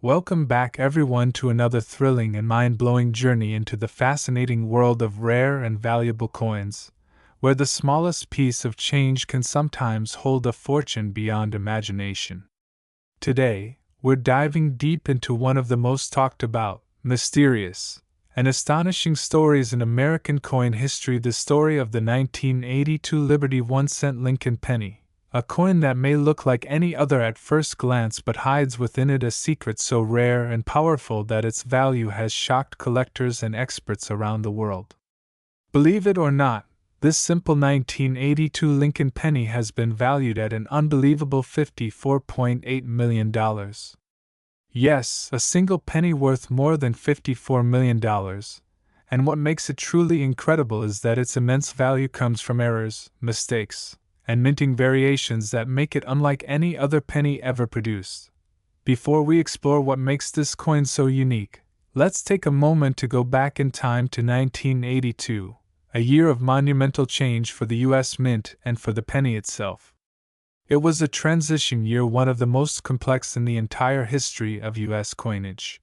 Welcome back, everyone, to another thrilling and mind-blowing journey into the fascinating world of rare and valuable coins, where the smallest piece of change can sometimes hold a fortune beyond imagination. Today, we're diving deep into one of the most talked about, mysterious, and astonishing stories in American coin history: the story of the 1982 Liberty 1-cent Lincoln penny. A coin that may look like any other at first glance but hides within it a secret so rare and powerful that its value has shocked collectors and experts around the world. Believe it or not, this simple 1982 Lincoln penny has been valued at an unbelievable $54.8 million. Yes, a single penny worth more than $54 million. And what makes it truly incredible is that its immense value comes from errors, mistakes, and minting variations that make it unlike any other penny ever produced. Before we explore what makes this coin so unique, let's take a moment to go back in time to 1982, a year of monumental change for the U.S. Mint and for the penny itself. It was a transition year, one of the most complex in the entire history of U.S. coinage.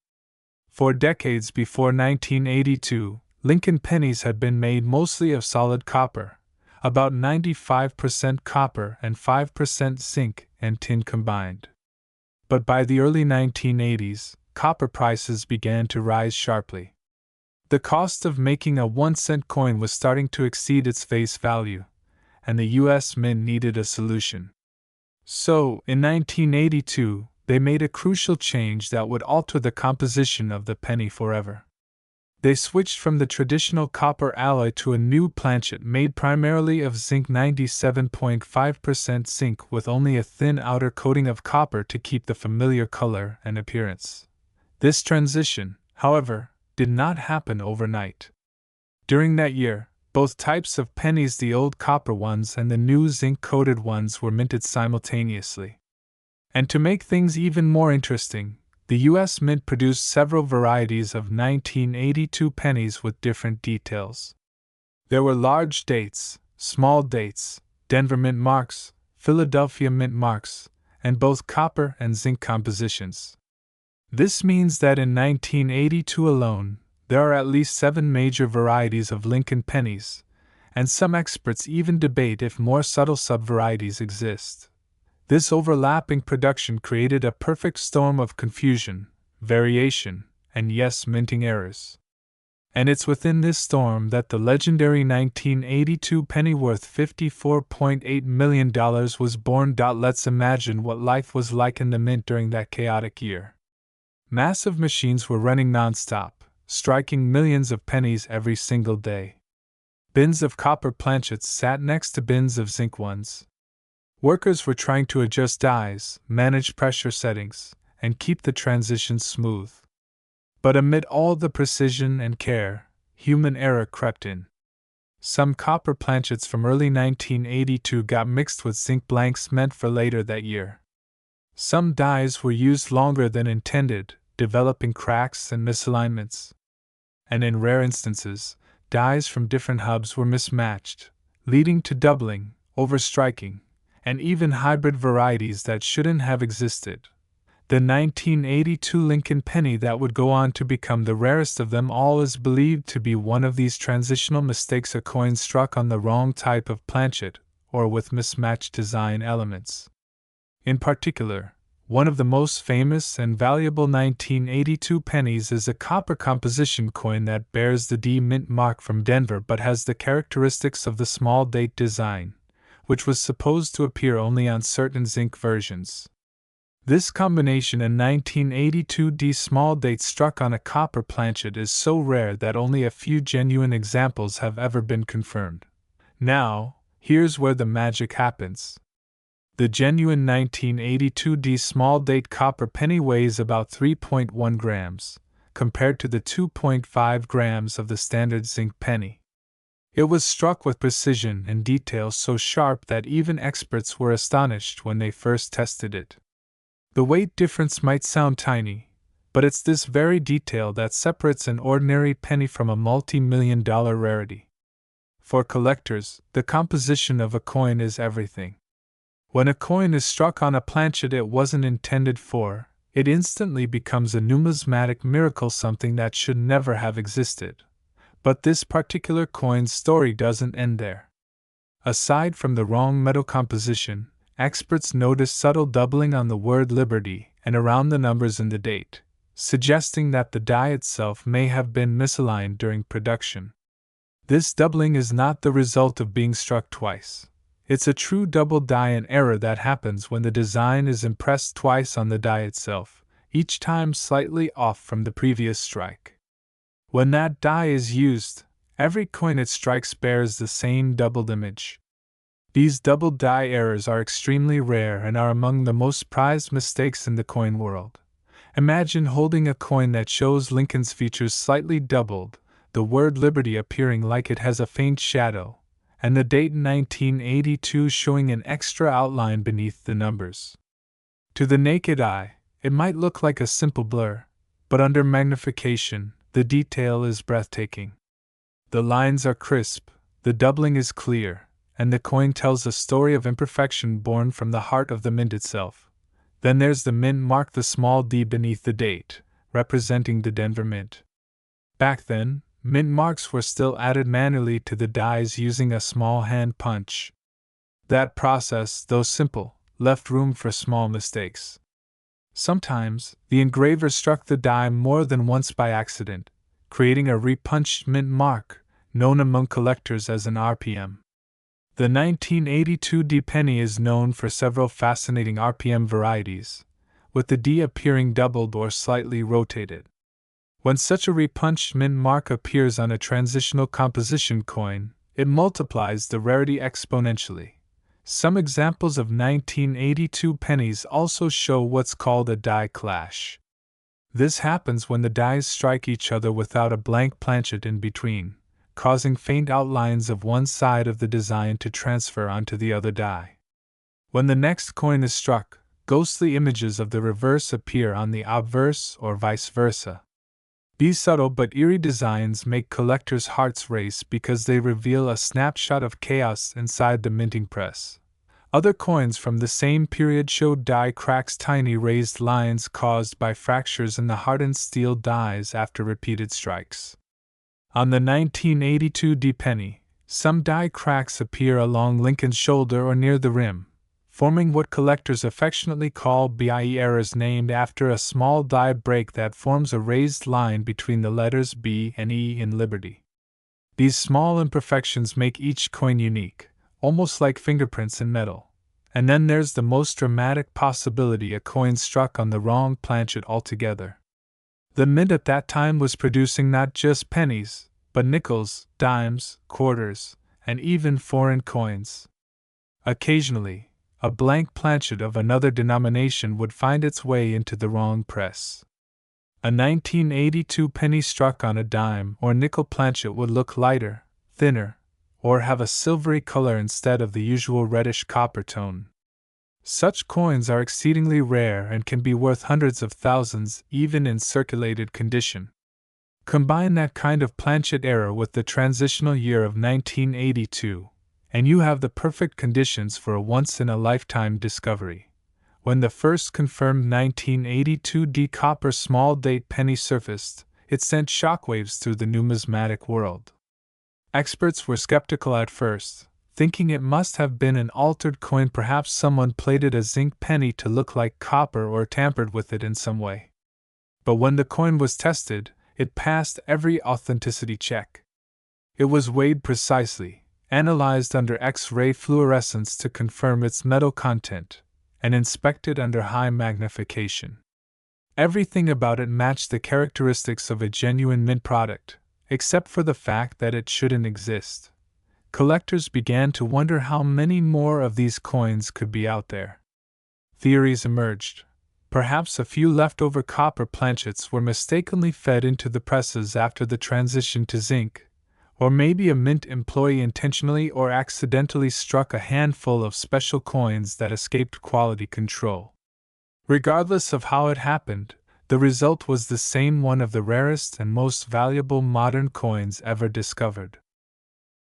For decades before 1982, Lincoln pennies had been made mostly of solid copper, about 95% copper and 5% zinc and tin combined. But by the early 1980s, copper prices began to rise sharply. The cost of making a 1-cent coin was starting to exceed its face value, and the U.S. Mint needed a solution. So, in 1982, they made a crucial change that would alter the composition of the penny forever. They switched from the traditional copper alloy to a new planchet made primarily of zinc, 97.5% zinc, with only a thin outer coating of copper to keep the familiar color and appearance. This transition, however, did not happen overnight. During that year, both types of pennies, the old copper ones and the new zinc-coated ones, were minted simultaneously. And to make things even more interesting, the U.S. Mint produced several varieties of 1982 pennies with different details. There were large dates, small dates, Denver Mint marks, Philadelphia Mint marks, and both copper and zinc compositions. This means that in 1982 alone, there are at least 7 major varieties of Lincoln pennies, and some experts even debate if more subtle sub-varieties exist. This overlapping production created a perfect storm of confusion, variation, and yes, minting errors. And it's within this storm that the legendary 1982 penny worth $54.8 million was born. Let's imagine what life was like in the mint during that chaotic year. Massive machines were running non-stop, striking millions of pennies every single day. Bins of copper planchets sat next to bins of zinc ones. Workers were trying to adjust dies, manage pressure settings, and keep the transitions smooth. But amid all the precision and care, human error crept in. Some copper planchets from early 1982 got mixed with zinc blanks meant for later that year. Some dies were used longer than intended, developing cracks and misalignments. And in rare instances, dies from different hubs were mismatched, leading to doubling, overstriking, and even hybrid varieties that shouldn't have existed. The 1982 Lincoln penny that would go on to become the rarest of them all is believed to be one of these transitional mistakes: a coin struck on the wrong type of planchet or with mismatched design elements. In particular, one of the most famous and valuable 1982 pennies is a copper composition coin that bears the D Mint mark from Denver but has the characteristics of the small date design, which was supposed to appear only on certain zinc versions. This combination, a 1982 D small date struck on a copper planchet, is so rare that only a few genuine examples have ever been confirmed. Now, here's where the magic happens. The genuine 1982 D small date copper penny weighs about 3.1 grams, compared to the 2.5 grams of the standard zinc penny. It was struck with precision and detail so sharp that even experts were astonished when they first tested it. The weight difference might sound tiny, but it's this very detail that separates an ordinary penny from a multi-million-dollar rarity. For collectors, the composition of a coin is everything. When a coin is struck on a planchet it wasn't intended for, it instantly becomes a numismatic miracle, something that should never have existed. But this particular coin's story doesn't end there. Aside from the wrong metal composition, experts notice subtle doubling on the word liberty and around the numbers in the date, suggesting that the die itself may have been misaligned during production. This doubling is not the result of being struck twice. It's a true double die, an error that happens when the design is impressed twice on the die itself, each time slightly off from the previous strike. When that die is used, every coin it strikes bears the same doubled image. These double die errors are extremely rare and are among the most prized mistakes in the coin world. Imagine holding a coin that shows Lincoln's features slightly doubled, the word liberty appearing like it has a faint shadow, and the date 1982 showing an extra outline beneath the numbers. To the naked eye, it might look like a simple blur, but under magnification, the detail is breathtaking. The lines are crisp, the doubling is clear, and the coin tells a story of imperfection born from the heart of the mint itself. Then there's the mint mark, the small d beneath the date, representing the Denver Mint. Back then, mint marks were still added manually to the dies using a small hand punch. That process, though simple, left room for small mistakes. Sometimes, the engraver struck the die more than once by accident, creating a repunched mint mark, known among collectors as an RPM. The 1982 D penny is known for several fascinating RPM varieties, with the D appearing doubled or slightly rotated. When such a repunched mint mark appears on a transitional composition coin, it multiplies the rarity exponentially. Some examples of 1982 pennies also show what's called a die clash. This happens when the dies strike each other without a blank planchet in between, causing faint outlines of one side of the design to transfer onto the other die. When the next coin is struck, ghostly images of the reverse appear on the obverse or vice versa. These subtle but eerie designs make collectors' hearts race because they reveal a snapshot of chaos inside the minting press. Other coins from the same period show die cracks, tiny raised lines caused by fractures in the hardened steel dies after repeated strikes. On the 1982 D penny, some die cracks appear along Lincoln's shoulder or near the rim, forming what collectors affectionately call BIE errors, named after a small die break that forms a raised line between the letters B and E in Liberty. These small imperfections make each coin unique, almost like fingerprints in metal. And then there's the most dramatic possibility: a coin struck on the wrong planchet altogether. The mint at that time was producing not just pennies, but nickels, dimes, quarters, and even foreign coins. Occasionally, a blank planchet of another denomination would find its way into the wrong press. A 1982 penny struck on a dime or nickel planchet would look lighter, thinner, or have a silvery color instead of the usual reddish copper tone. Such coins are exceedingly rare and can be worth hundreds of thousands even in circulated condition. Combine that kind of planchet error with the transitional year of 1982, and you have the perfect conditions for a once-in-a-lifetime discovery. When the first confirmed 1982 D copper small date penny surfaced, it sent shockwaves through the numismatic world. Experts were skeptical at first, thinking it must have been an altered coin. Perhaps someone plated a zinc penny to look like copper or tampered with it in some way. But when the coin was tested, it passed every authenticity check. It was weighed precisely, analyzed under X-ray fluorescence to confirm its metal content, and inspected under high magnification. Everything about it matched the characteristics of a genuine mint product, except for the fact that it shouldn't exist. Collectors began to wonder how many more of these coins could be out there. Theories emerged. Perhaps a few leftover copper planchets were mistakenly fed into the presses after the transition to zinc, or maybe a mint employee intentionally or accidentally struck a handful of special coins that escaped quality control. Regardless of how it happened, the result was the same: one of the rarest and most valuable modern coins ever discovered.